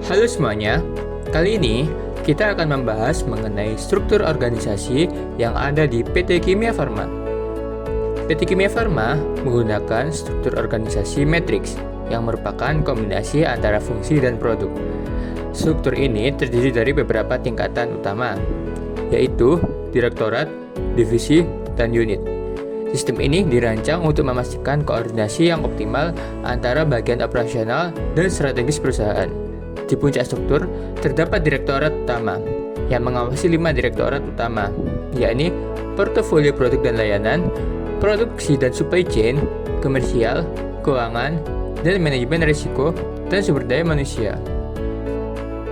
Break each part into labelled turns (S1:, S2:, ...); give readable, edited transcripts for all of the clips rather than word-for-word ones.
S1: Halo semuanya, kali ini kita akan membahas mengenai struktur organisasi yang ada di PT Kimia Farma. PT Kimia Farma menggunakan struktur organisasi matriks yang merupakan kombinasi antara fungsi dan produk. Struktur ini terdiri dari beberapa tingkatan utama, yaitu direktorat, divisi, dan unit. Sistem ini dirancang untuk memastikan koordinasi yang optimal antara bagian operasional dan strategis perusahaan. Di puncak struktur, terdapat direktorat utama yang mengawasi 5 direktorat utama, yakni portofolio produk dan layanan, produksi dan supply chain, komersial, keuangan, dan manajemen risiko dan sumber daya manusia.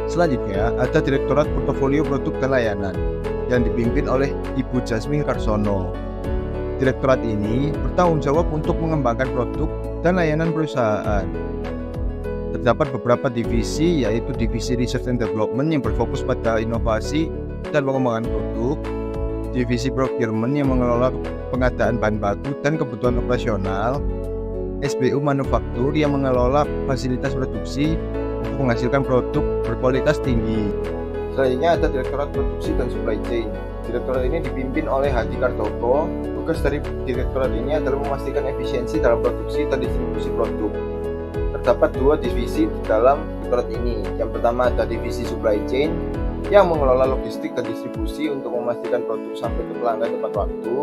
S2: Selanjutnya, ada Direktorat Portofolio Produk dan Layanan yang dipimpin oleh Ibu Jasmine Karsono. Direktorat ini bertanggung jawab untuk mengembangkan produk dan layanan perusahaan. Terdapat beberapa divisi, yaitu divisi Research and Development yang berfokus pada inovasi dan pengembangan produk, divisi Procurement yang mengelola pengadaan bahan baku dan kebutuhan operasional, SBU Manufaktur yang mengelola fasilitas produksi untuk menghasilkan produk berkualitas tinggi. Selanjutnya ada Direktorat Produksi dan Supply Chain. Direktorat ini dipimpin oleh Hadi Kartoko. Tugas dari direktorat ini adalah memastikan efisiensi dalam produksi dan distribusi produk. Terdapat 2 divisi di dalam direktorat ini. Yang pertama ada divisi Supply Chain yang mengelola logistik dan distribusi untuk memastikan produk sampai ke pelanggan tepat waktu.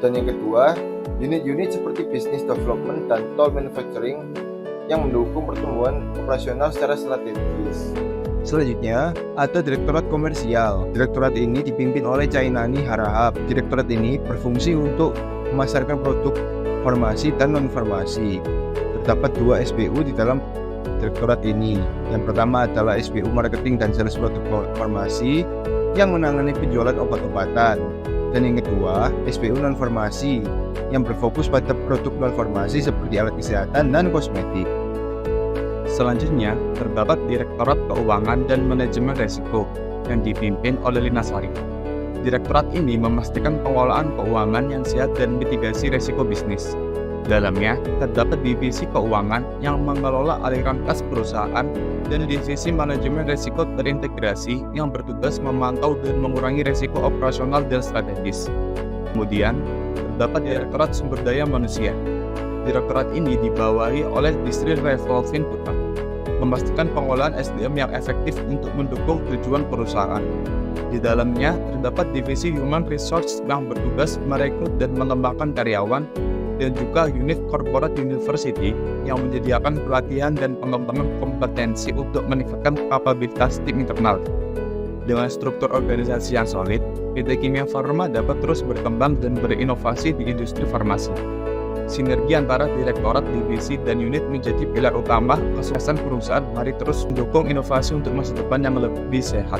S2: Dan yang kedua, unit-unit seperti Business Development dan Toll Manufacturing yang mendukung pertumbuhan operasional secara strategis. Selanjutnya, ada Direktorat Komersial. Direktorat ini dipimpin oleh Cainani Harahap. Direktorat ini berfungsi untuk memasarkan produk farmasi dan non-farmasi. Terdapat 2 SBU di dalam direktorat ini. Yang pertama adalah SBU Marketing dan Sales Produk Farmasi yang menangani penjualan obat-obatan. Dan yang kedua, SBU Non-Farmasi yang berfokus pada produk non-farmasi seperti alat kesehatan dan kosmetik.
S3: Selanjutnya, terdapat Direktorat Keuangan dan Manajemen Risiko yang dipimpin oleh Lina Sari. Direktorat ini memastikan pengelolaan keuangan yang sehat dan mitigasi risiko bisnis. Dalamnya, terdapat divisi keuangan yang mengelola aliran kas perusahaan dan divisi manajemen risiko terintegrasi yang bertugas memantau dan mengurangi risiko operasional dan strategis. Kemudian, terdapat Direktorat Sumber Daya Manusia. Direktorat ini dibawahi oleh Distri Revolvin Putra, memastikan pengolahan SDM yang efektif untuk mendukung tujuan perusahaan. Di dalamnya, terdapat divisi Human Resource yang bertugas merekrut dan mengembangkan karyawan, dan juga unit Corporate University yang menyediakan pelatihan dan pengembangan kompetensi untuk meningkatkan kapabilitas tim internal. Dengan struktur organisasi yang solid, PT Kimia Farma dapat terus berkembang dan berinovasi di industri farmasi. Sinergi antara direktorat, divisi, dan unit menjadi pilar utama kesuksesan perusahaan. Mari terus mendukung inovasi untuk masa depan yang lebih sehat.